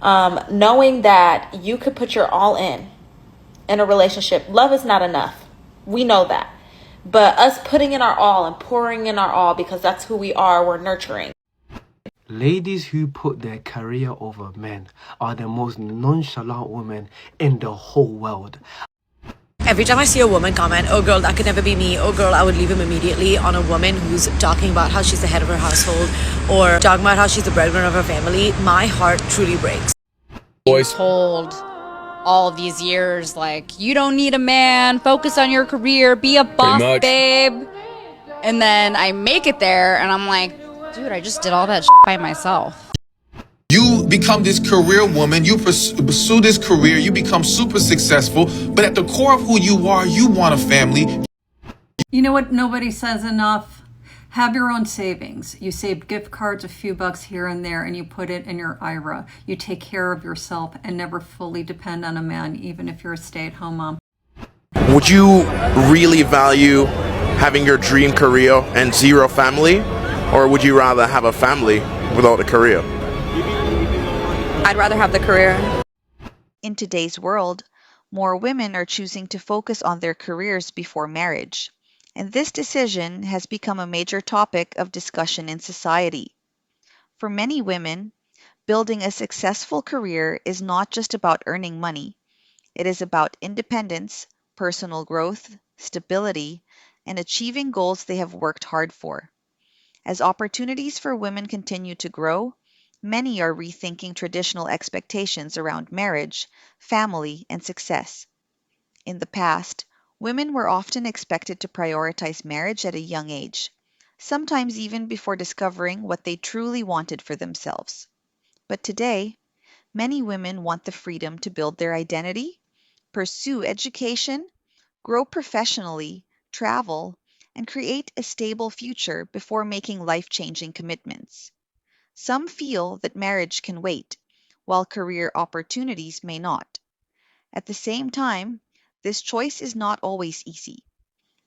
Knowing that you could put your all in a relationship. Love is not enough. We know that. But us putting in our all and pouring in our all because that's who we are, we're nurturing. Ladies who put their career over men are the most nonchalant women in the whole world. Every time I see a woman comment, "Oh girl, that could never be me," "Oh girl, I would leave him immediately," on a woman who's talking about how she's the head of her household or talking about how she's the breadwinner of her family, my heart truly breaks. Boys told all these years, like, you don't need a man, focus on your career, be a boss, babe. And then I make it there and I'm like, dude, I just did all that by myself. You become this career woman, you pursue this career, you become super successful, but at the core of who you are, you want a family. You know what nobody says enough? Have your own savings. You save gift cards, a few bucks here and there, and you put it in your IRA. You take care of yourself and never fully depend on a man, even if you're a stay-at-home mom. Would you really value having your dream career and zero family? Or would you rather have a family without a career? I'd rather have the career. In today's world, more women are choosing to focus on their careers before marriage, and this decision has become a major topic of discussion in society. For many women, building a successful career is not just about earning money. It is about independence, personal growth, stability, and achieving goals they have worked hard for. As opportunities for women continue to grow, many are rethinking traditional expectations around marriage, family, and success. In the past, women were often expected to prioritize marriage at a young age, sometimes even before discovering what they truly wanted for themselves. But today, many women want the freedom to build their identity, pursue education, grow professionally, travel, and create a stable future before making life-changing commitments. Some feel that marriage can wait, while career opportunities may not. At the same time, this choice is not always easy.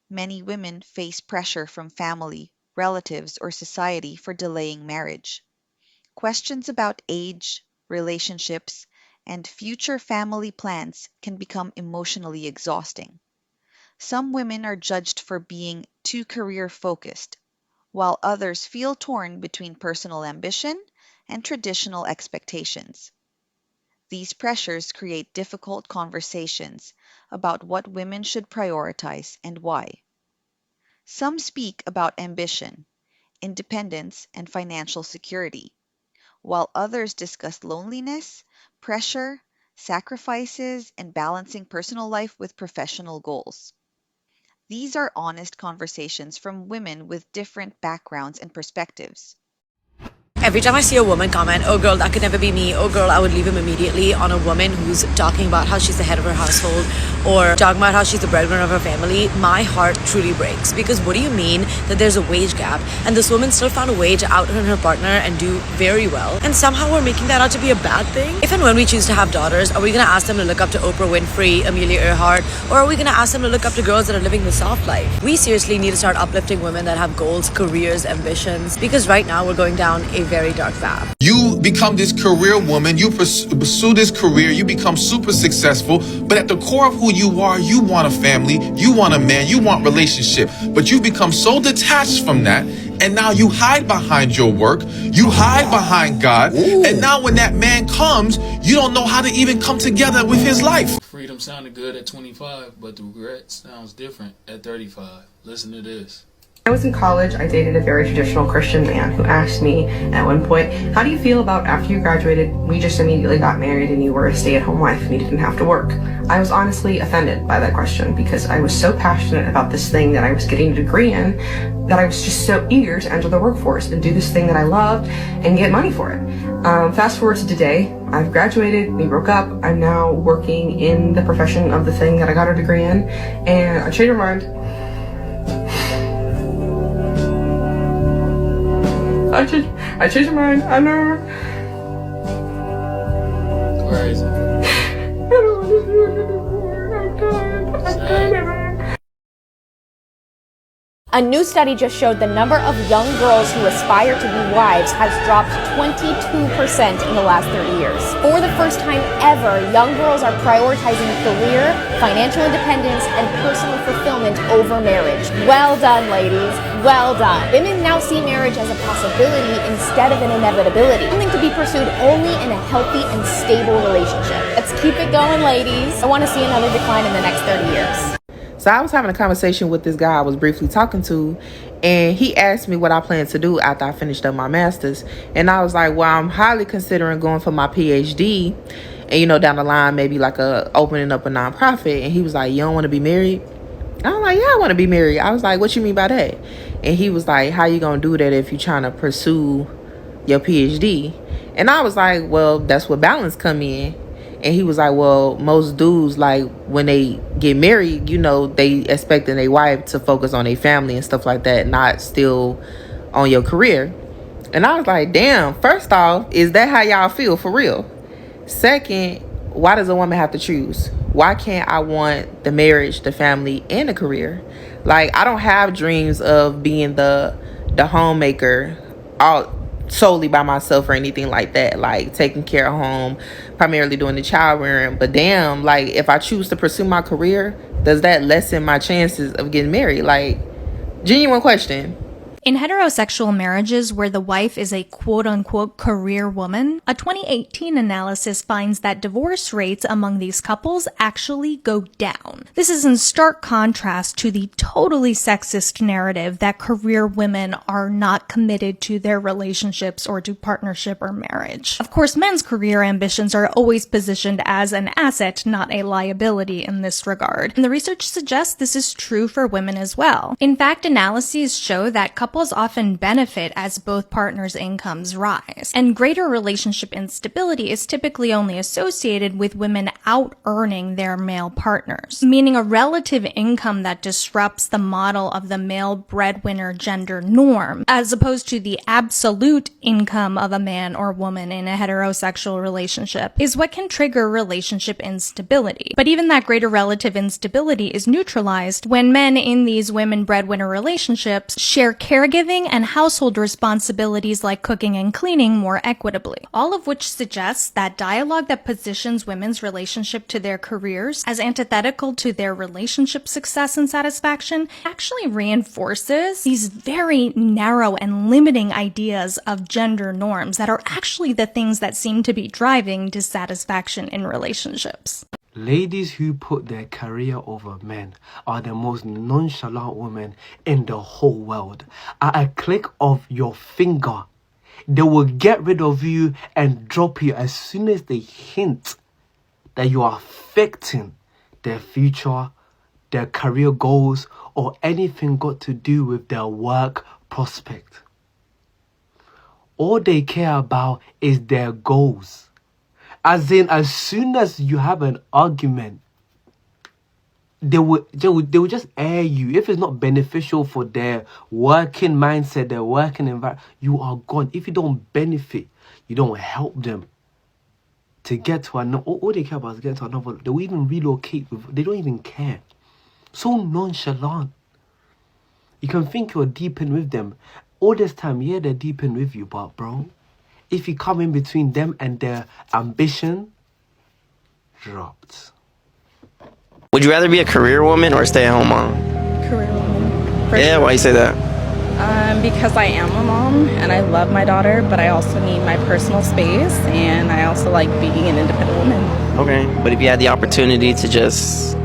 Many women face pressure from family, relatives, or society for delaying marriage. Questions about age, relationships, and future family plans can become emotionally exhausting. Some women are judged for being too career-focused, while others feel torn between personal ambition and traditional expectations. These pressures create difficult conversations about what women should prioritize and why. Some speak about ambition, independence, and financial security, while others discuss loneliness, pressure, sacrifices, and balancing personal life with professional goals. These are honest conversations from women with different backgrounds and perspectives. Every time I see a woman comment, "Oh girl, that could never be me," "Oh girl, I would leave him immediately," on a woman who's talking about how she's the head of her household or talking about how she's the breadwinner of her family, my heart truly breaks. Because what do you mean that there's a wage gap and this woman still found a way to out-earn her partner and do very well, and somehow we're making that out to be a bad thing? If and when we choose to have daughters, are we going to ask them to look up to Oprah Winfrey, Amelia Earhart, or are we going to ask them to look up to girls that are living the soft life? We seriously need to start uplifting women that have goals, careers, ambitions, because right now we're going down a very dark path. You become this career woman, you pursue this career, you become super successful, but at the core of who you are, you want a family, you want a man, you want relationship, but you become so detached from that, and now you hide behind your work, you hide behind God, and now when that man comes, you don't know how to even come together with his life. Freedom sounded good at 25, but the regret sounds different at 35. Listen to this. When I was in college, I dated a very traditional Christian man who asked me at one point, "How do you feel about after you graduated, we just immediately got married and you were a stay-at-home wife and you didn't have to work?" I was honestly offended by that question because I was so passionate about this thing that I was getting a degree in that I was just so eager to enter the workforce and do this thing that I loved and get money for it. Fast forward to today, I've graduated, we broke up, I'm now working in the profession of the thing that I got a degree in, and I changed my mind. I changed my mind. I know. Crazy. I don't want to do it anymore. I'm done. I'm done. A new study just showed the number of young girls who aspire to be wives has dropped 22% in the last 30 years. For the first time ever, young girls are prioritizing career, financial independence, and personal fulfillment over marriage. Well done, ladies. Well done. Women now see marriage as a possibility instead of an inevitability, something to be pursued only in a healthy and stable relationship. Let's keep it going, ladies. I want to see another decline in the next 30 years. So I was having a conversation with this guy I was briefly talking to, and he asked me what I plan to do after I finished up my master's. And I was like, well, I'm highly considering going for my PhD, and down the line, maybe like opening up a nonprofit. And he was like, you don't want to be married? I was like, yeah, I want to be married. I was like, what you mean by that? And he was like, how you gonna do that if you're trying to pursue your PhD? And I was like, well, that's where balance come in. And he was like, well, most dudes, like, when they get married, they expecting their wife to focus on their family and stuff like that, not still on your career. And I was like, damn, first off, is that how y'all feel for real? Second, why does a woman have to choose? Why can't I want the marriage, the family, and the career? Like, I don't have dreams of being the homemaker all solely by myself or anything like that, like taking care of home, primarily doing the child rearing. But damn, like, if I choose to pursue my career, does that lessen my chances of getting married? Like, genuine question. In heterosexual marriages where the wife is a quote-unquote career woman, a 2018 analysis finds that divorce rates among these couples actually go down. This is in stark contrast to the totally sexist narrative that career women are not committed to their relationships or to partnership or marriage. Of course, men's career ambitions are always positioned as an asset, not a liability in this regard. And the research suggests this is true for women as well. In fact, analyses show that couples often benefit as both partners' incomes rise, and greater relationship instability is typically only associated with women out-earning their male partners, meaning a relative income that disrupts the model of the male breadwinner gender norm, as opposed to the absolute income of a man or woman in a heterosexual relationship, is what can trigger relationship instability. But even that greater relative instability is neutralized when men in these women breadwinner relationships share caregiving and household responsibilities like cooking and cleaning more equitably. All of which suggests that dialogue that positions women's relationship to their careers as antithetical to their relationship success and satisfaction actually reinforces these very narrow and limiting ideas of gender norms that are actually the things that seem to be driving dissatisfaction in relationships. Ladies who put their career over men are the most nonchalant women in the whole world. At a click of your finger, they will get rid of you and drop you as soon as they hint that you are affecting their future, their career goals, or anything got to do with their work prospect. All they care about is their goals. As in, as soon as you have an argument, they will just air you. If it's not beneficial for their working mindset, their working environment, you are gone. If you don't benefit, you don't help them to get to another. All they care about is getting to another. They will even relocate. They don't even care. So nonchalant. You can think you're deep in with them. All this time, yeah, they're deep in with you, but bro, if you come in between them and their ambition, dropped. Would you rather be a career woman or a stay-at-home mom? Career woman. Yeah, why you say that? Because I am a mom and I love my daughter, but I also need my personal space and I also like being an independent woman. Okay, but if you had the opportunity to just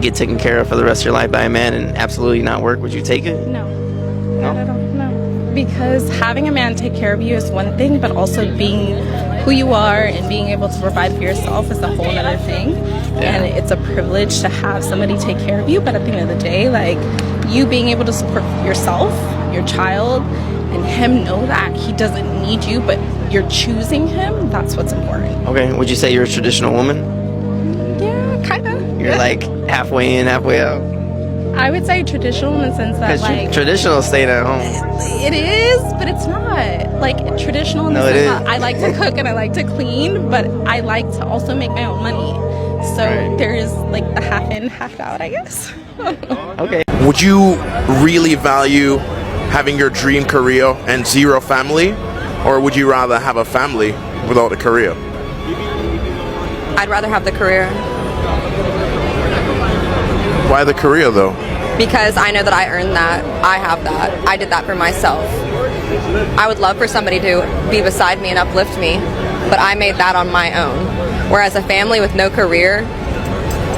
get taken care of for the rest of your life by a man and absolutely not work, would you take it? No, not at all, no. Because having a man take care of you is one thing, but also being who you are and being able to provide for yourself is a whole other thing. Yeah. And it's a privilege to have somebody take care of you, but at the end of the day, like, you being able to support yourself, your child, and him know that he doesn't need you, but you're choosing him, that's what's important. Okay, would you say you're a traditional woman? Yeah, kind of. You're like halfway in, halfway out. I would say traditional in the sense that, like, traditional staying at home. It is, but it's not. Like, traditional in the sense that I like to cook and I like to clean, but I like to also make my own money. So there is, like, the half in, half out, I guess. Okay. Would you really value having your dream career and zero family, or would you rather have a family without a career? I'd rather have the career. Why the career though? Because I know that I earned that. I have that. I did that for myself. I would love for somebody to be beside me and uplift me, but I made that on my own. Whereas a family with no career,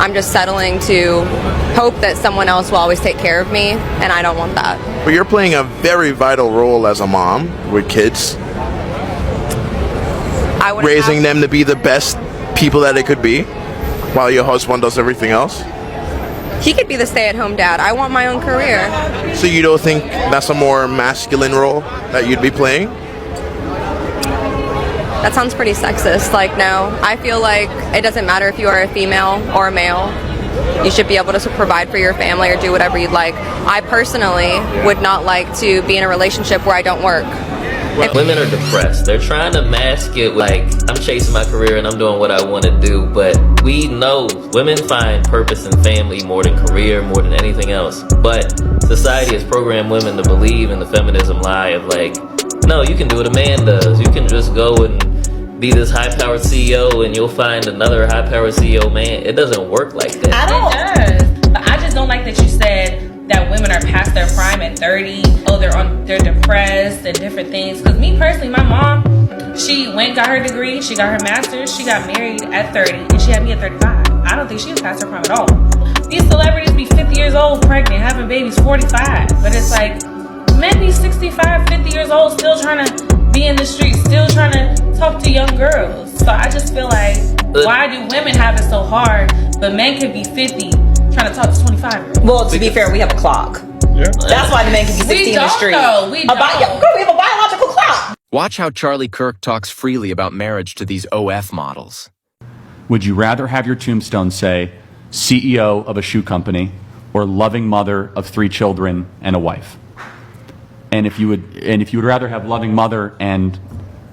I'm just settling to hope that someone else will always take care of me, and I don't want that. But you're playing a very vital role as a mom with kids. Raising them to be the best people that they could be, while your husband does everything else. He could be the stay-at-home dad. I want my own career. So you don't think that's a more masculine role that you'd be playing? That sounds pretty sexist. Like, no. I feel like it doesn't matter if you are a female or a male. You should be able to provide for your family or do whatever you'd like. I personally would not like to be in a relationship where I don't work. Women are depressed. They're trying to mask it like, I'm chasing my career and I'm doing what I want to do. But we know women find purpose in family more than career, more than anything else. But society has programmed women to believe in the feminism lie of like, no, you can do what a man does. You can just go and be this high-powered CEO and you'll find another high-powered CEO man. It doesn't work like that. It does. But I just don't like that you said that women are past their prime at 30. Oh, they're depressed and different things. Because me personally, my mom, she went and got her degree, she got her master's, she got married at 30, and she had me at 35. I don't think she was past her prime at all. These celebrities be 50 years old, pregnant, having babies 45. But it's like, men be 65, 50 years old, still trying to be in the streets, still trying to talk to young girls. So I just feel like, why do women have it so hard, but men can be 50 trying to talk to 25? Well, to be fair, we have a clock. Yeah. That's why the men can be 60 in the street. We don't. We have a biological clock. Watch how Charlie Kirk talks freely about marriage to these OF models. Would you rather have your tombstone say, CEO of a shoe company, or loving mother of 3 children and a wife? And if you would rather have loving mother and,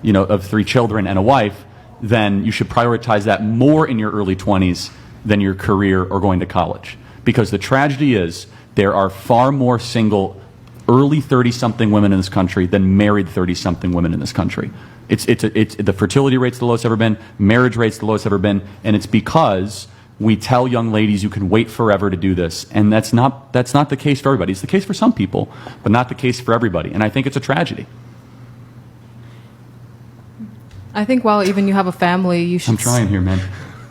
of 3 children and a wife, then you should prioritize that more in your early 20s than your career or going to college. Because the tragedy is there are far more single early 30-something women in this country than married 30-something women in this country. It's the fertility rate's the lowest ever been, marriage rate's the lowest ever been, and it's because we tell young ladies you can wait forever to do this, and that's not the case for everybody. It's the case for some people, but not the case for everybody, and I think it's a tragedy. I think while even you have a family, you should... I'm trying here, man.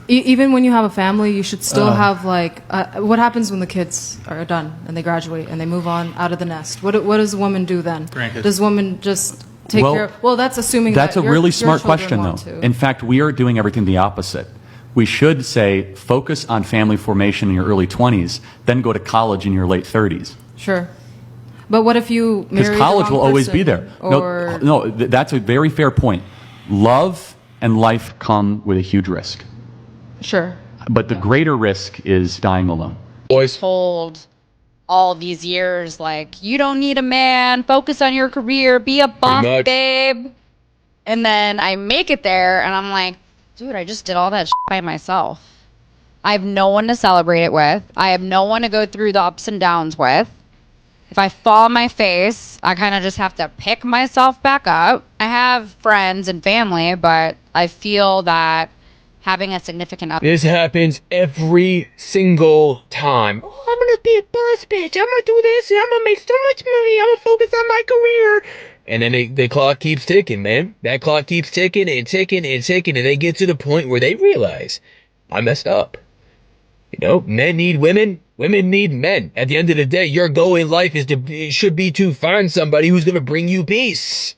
Even when you have a family, you should still have, like... what happens when the kids are done and they graduate and they move on out of the nest? What does a woman do then? Grandkids. Does woman just take care of... Well, that's assuming that's that a really smart your question, though. to. In fact, we are doing everything the opposite. We should say, focus on family formation in your early 20s, then go to college in your late 30s. Sure. But what if you marry Because college the wrong will always be person? there. No, that's a very fair point. Love and life come with a huge risk. Sure. But the greater risk is dying alone. Boys. Told all these years, like, you don't need a man, focus on your career, be a boss, babe. And then I make it there, and I'm like, dude, I just did all that shit by myself. I have no one to celebrate it with. I have no one to go through the ups and downs with. If I fall on my face, I kind of just have to pick myself back up. I have friends and family, but I feel that having a significant other... This happens every single time. Oh, I'm gonna be a boss bitch. I'm gonna do this and I'm gonna make so much money. I'm gonna focus on my career. And then the clock keeps ticking, man. That clock keeps ticking and ticking and ticking, and they get to the point where they realize, I messed up. Men need women, women need men. At the end of the day, your goal in life should be to find somebody who's gonna bring you peace.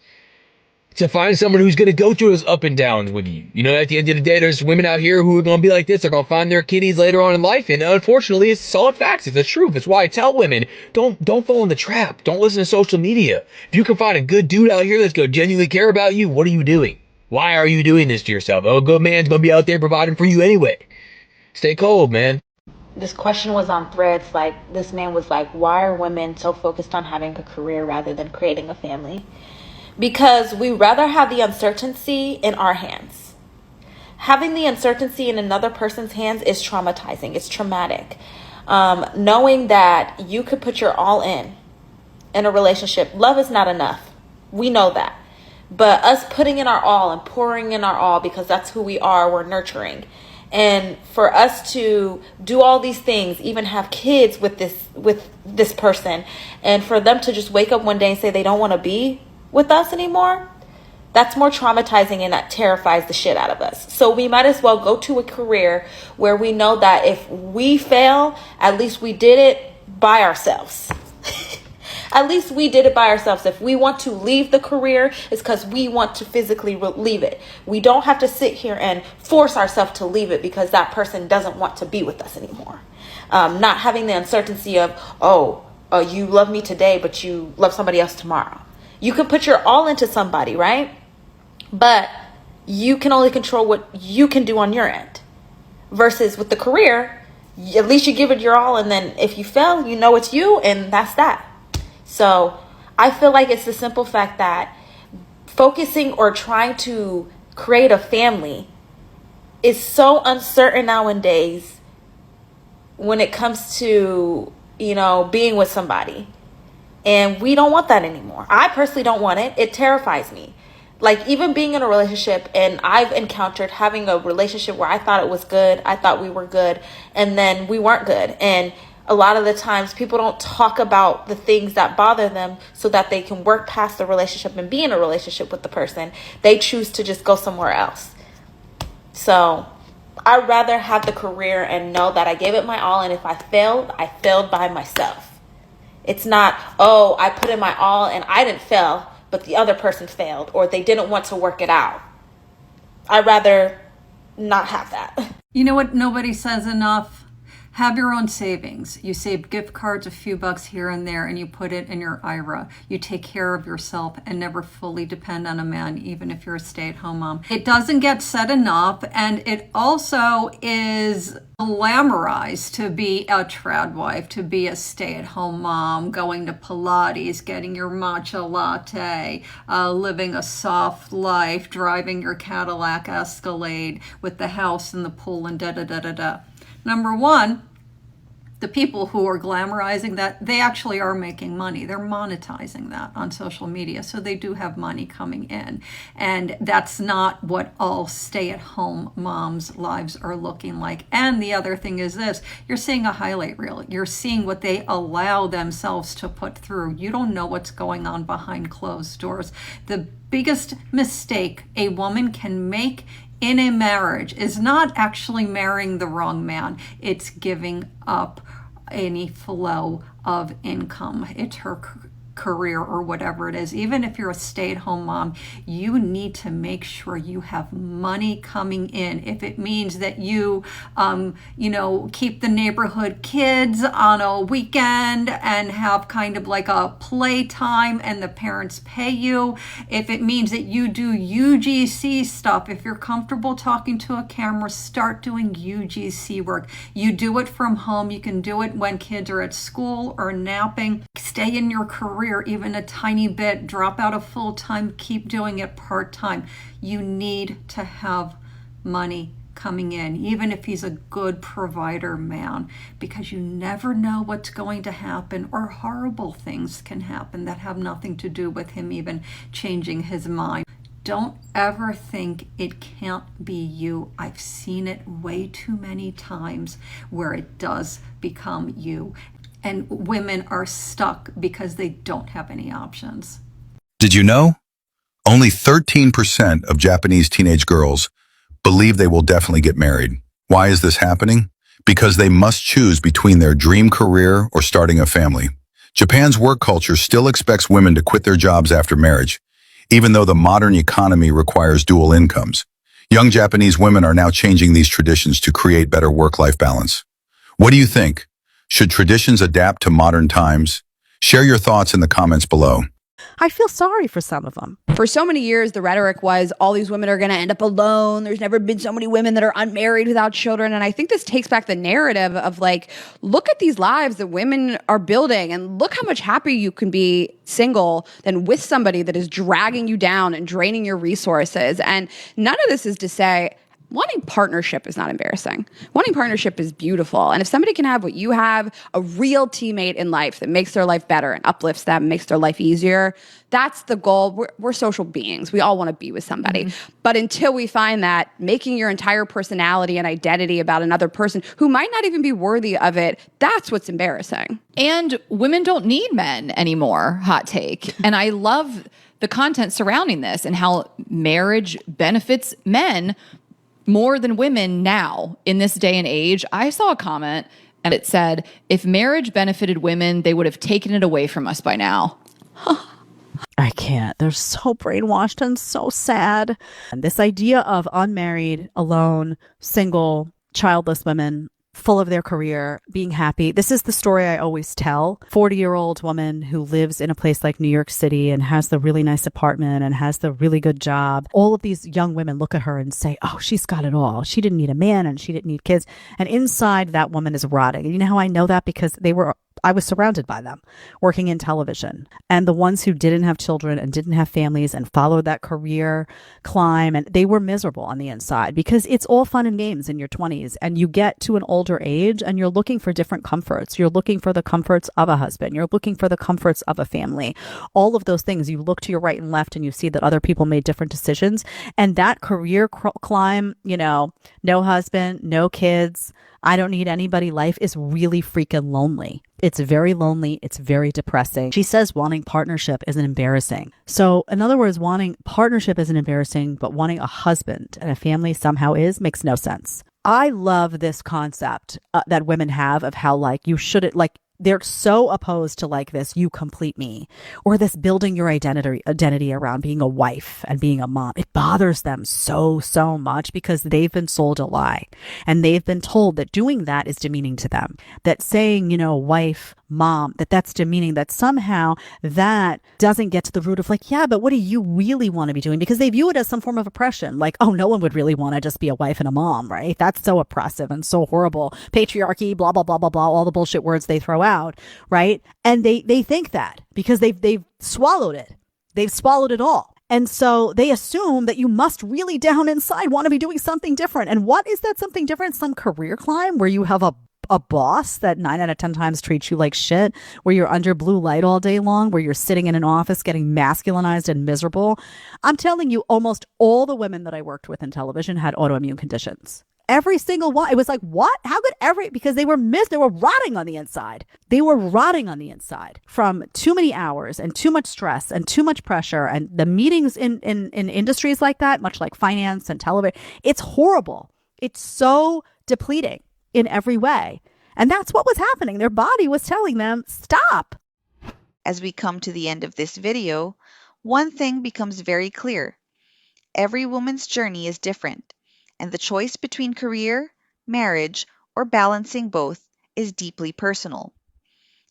To find someone who's gonna go through those up and downs with you. At the end of the day, there's women out here who are gonna be like this. They're gonna find their kitties later on in life, and unfortunately, it's solid facts. It's the truth. It's why I tell women, don't fall in the trap. Don't listen to social media. If you can find a good dude out here that's gonna genuinely care about you, what are you doing? Why are you doing this to yourself? A good man's gonna be out there providing for you anyway. Stay cold, man. This question was on Threads, like, this man was like, why are women so focused on having a career rather than creating a family? Because we rather have the uncertainty in our hands. Having the uncertainty in another person's hands is traumatizing. It's traumatic. Knowing that you could put your all in a relationship. Love is not enough. We know that. But us putting in our all and pouring in our all, because that's who we are, we're nurturing. And for us to do all these things, even have kids with this person, and for them to just wake up one day and say they don't want to be with us anymore, that's more traumatizing, and that terrifies the shit out of us. So we might as well go to a career where we know that if we fail, at least we did it by ourselves. At least we did it by ourselves. If we want to leave the career, it's because we want to physically leave it. We don't have to sit here and force ourselves to leave it because that person doesn't want to be with us anymore. Not having the uncertainty of, you love me today, but you love somebody else tomorrow. You can put your all into somebody, right? But you can only control what you can do on your end. Versus with the career, at least you give it your all, and then if you fail, you know it's you, and that's that. So I feel like it's the simple fact that focusing or trying to create a family is so uncertain nowadays when it comes to, being with somebody. And we don't want that anymore. I personally don't want it. It terrifies me. Like, even being in a relationship, and I've encountered having a relationship where I thought it was good, I thought we were good, and then we weren't good. And a lot of the times people don't talk about the things that bother them so that they can work past the relationship and be in a relationship with the person. They choose to just go somewhere else. So I'd rather have the career and know that I gave it my all, and if I failed by myself. It's not, I put in my all and I didn't fail, but the other person failed, or they didn't want to work it out. I'd rather not have that. You know what nobody says enough? Have your own savings. You save gift cards, a few bucks here and there, and you put it in your IRA. You take care of yourself and never fully depend on a man, even if you're a stay-at-home mom. It doesn't get said enough, and it also is glamorized to be a trad wife, to be a stay-at-home mom, going to Pilates, getting your matcha latte, living a soft life, driving your Cadillac Escalade with the house and the pool and da-da-da-da-da. Number one, the people who are glamorizing that, they actually are making money. They're monetizing that on social media. So they do have money coming in. And that's not what all stay-at-home moms' lives are looking like. And the other thing is this, you're seeing a highlight reel. You're seeing what they allow themselves to put through. You don't know what's going on behind closed doors. The biggest mistake a woman can make in a marriage is not actually marrying the wrong man. It's giving up any flow of income. It's her career or whatever it is. Even if you're a stay-at-home mom, you need to make sure you have money coming in. If it means that you, keep the neighborhood kids on a weekend and have kind of like a playtime and the parents pay you. If it means that you do UGC stuff, if you're comfortable talking to a camera, start doing UGC work. You do it from home. You can do it when kids are at school or napping. Stay in your career even a tiny bit, drop out of full-time, keep doing it part-time. You need to have money coming in, even if he's a good provider man, because you never know what's going to happen, or horrible things can happen that have nothing to do with him even changing his mind. Don't ever think it can't be you. I've seen it way too many times where it does become you. And women are stuck because they don't have any options. Did you know? Only 13% of Japanese teenage girls believe they will definitely get married. Why is this happening? Because they must choose between their dream career or starting a family. Japan's work culture still expects women to quit their jobs after marriage, even though the modern economy requires dual incomes. Young Japanese women are now changing these traditions to create better work-life balance. What do you think? Should traditions adapt to modern times? Share your thoughts in the comments below. I feel sorry for some of them. For so many years, the rhetoric was all these women are going to end up alone. There's never been so many women that are unmarried without children. And I think this takes back the narrative of like, look at these lives that women are building and look how much happier you can be single than with somebody that is dragging you down and draining your resources. And none of this is to say wanting partnership is not embarrassing. Wanting partnership is beautiful. And if somebody can have what you have, a real teammate in life that makes their life better and uplifts them, makes their life easier, that's the goal. We're social beings. We all want to be with somebody. But until we find that, making your entire personality and identity about another person who might not even be worthy of it, that's what's embarrassing. And women don't need men anymore, hot take. And I love the content surrounding this and how marriage benefits men more than women now in this day and age. I saw a comment and it said, if marriage benefited women, they would have taken it away from us by now. I can't. They're so brainwashed and so sad. And this idea of unmarried, alone, single, childless women, full of their career, being happy. This is the story I always tell. 40-year-old woman who lives in a place like New York City and has the really nice apartment and has the really good job. All of these young women look at her and say, oh, she's got it all. She didn't need a man and she didn't need kids. And inside, that woman is rotting. And you know how I know that? Because I was surrounded by them working in television, and the ones who didn't have children and didn't have families and followed that career climb, and they were miserable on the inside because it's all fun and games in your 20s, and you get to an older age and you're looking for different comforts. You're looking for the comforts of a husband. You're looking for the comforts of a family. All of those things. You look to your right and left and you see that other people made different decisions, and that career climb, no husband, no kids, I don't need anybody life is really freaking lonely. It's very lonely. It's very depressing. She says wanting partnership isn't embarrassing. So in other words, wanting partnership isn't embarrassing, but wanting a husband and a family somehow makes no sense. I love this concept that women have of how you shouldn't they're so opposed to this, you complete me, or this building your identity around being a wife and being a mom. It bothers them so much because they've been sold a lie, and they've been told that doing that is demeaning to them, that saying, wife, mom, that's demeaning, that somehow that doesn't get to the root of yeah, but what do you really want to be doing? Because they view it as some form of oppression. Oh, no one would really want to just be a wife and a mom, right? That's so oppressive and so horrible. Patriarchy, blah, blah, blah, blah, blah, all the bullshit words they throw out, right? And they think that because they've swallowed it. They've swallowed it all. And so they assume that you must really down inside want to be doing something different. And what is that something different? Some career climb where you have a boss that 9 out of 10 times treats you like shit, where you're under blue light all day long, where you're sitting in an office getting masculinized and miserable. I'm telling you, almost all the women that I worked with in television had autoimmune conditions. Every single one. It was what? How could because they were rotting on the inside. They were rotting on the inside from too many hours and too much stress and too much pressure. And the meetings in industries like that, much like finance and television, it's horrible. It's so depleting in every way. And that's what was happening. Their body was telling them, stop. As we come to the end of this video, one thing becomes very clear. Every woman's journey is different, and the choice between career, marriage, or balancing both is deeply personal.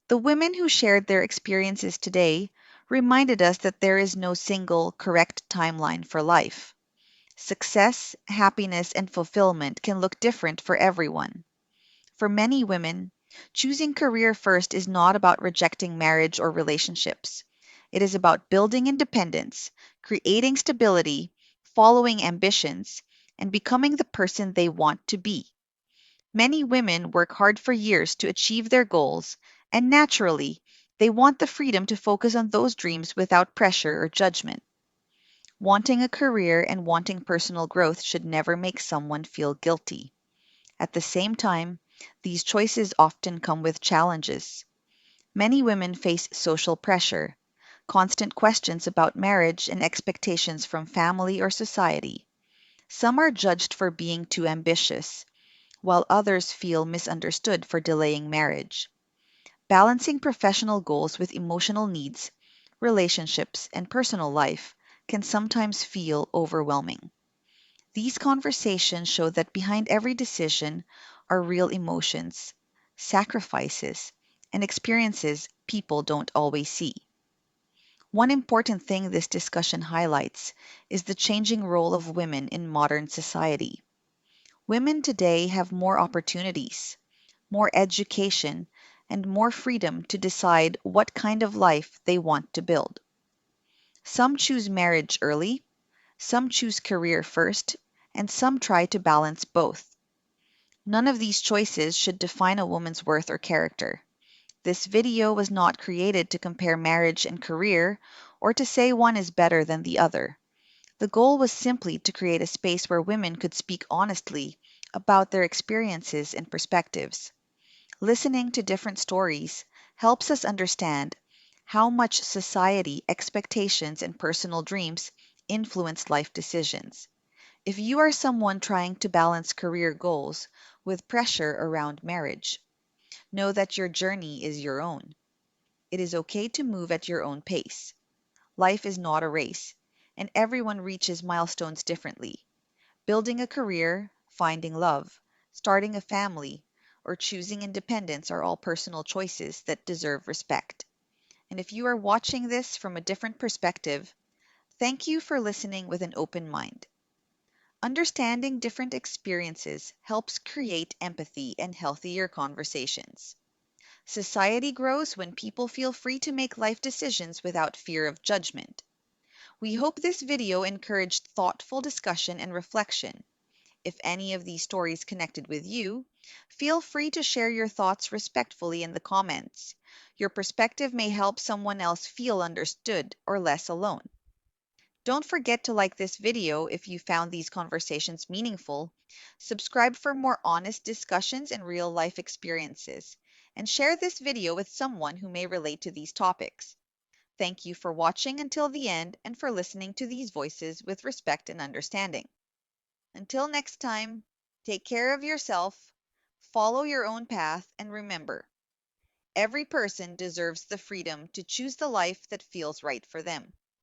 The women who shared their experiences today reminded us that there is no single correct timeline for life. Success, happiness, and fulfillment can look different for everyone. For many women, choosing career first is not about rejecting marriage or relationships. It is about building independence, creating stability, following ambitions, and becoming the person they want to be. Many women work hard for years to achieve their goals, and naturally, they want the freedom to focus on those dreams without pressure or judgment. Wanting a career and wanting personal growth should never make someone feel guilty. At the same time, these choices often come with challenges. Many women face social pressure, constant questions about marriage, and expectations from family or society. Some are judged for being too ambitious, while others feel misunderstood for delaying marriage. Balancing professional goals with emotional needs, relationships, and personal life can sometimes feel overwhelming. These conversations show that behind every decision are real emotions, sacrifices, and experiences people don't always see. One important thing this discussion highlights is the changing role of women in modern society. Women today have more opportunities, more education, and more freedom to decide what kind of life they want to build. Some choose marriage early, some choose career first, and some try to balance both. None of these choices should define a woman's worth or character. This video was not created to compare marriage and career or to say one is better than the other. The goal was simply to create a space where women could speak honestly about their experiences and perspectives. Listening to different stories helps us understand how much society, expectations, and personal dreams influence life decisions. If you are someone trying to balance career goals with pressure around marriage, know that your journey is your own. It is okay to move at your own pace. Life is not a race, and everyone reaches milestones differently. Building a career, finding love, starting a family, or choosing independence are all personal choices that deserve respect. And if you are watching this from a different perspective, thank you for listening with an open mind. Understanding different experiences helps create empathy and healthier conversations. Society grows when people feel free to make life decisions without fear of judgment. We hope this video encouraged thoughtful discussion and reflection. If any of these stories connected with you, feel free to share your thoughts respectfully in the comments. Your perspective may help someone else feel understood or less alone. Don't forget to like this video if you found these conversations meaningful, subscribe for more honest discussions and real-life experiences, and share this video with someone who may relate to these topics. Thank you for watching until the end and for listening to these voices with respect and understanding. Until next time, take care of yourself, follow your own path, and remember, every person deserves the freedom to choose the life that feels right for them.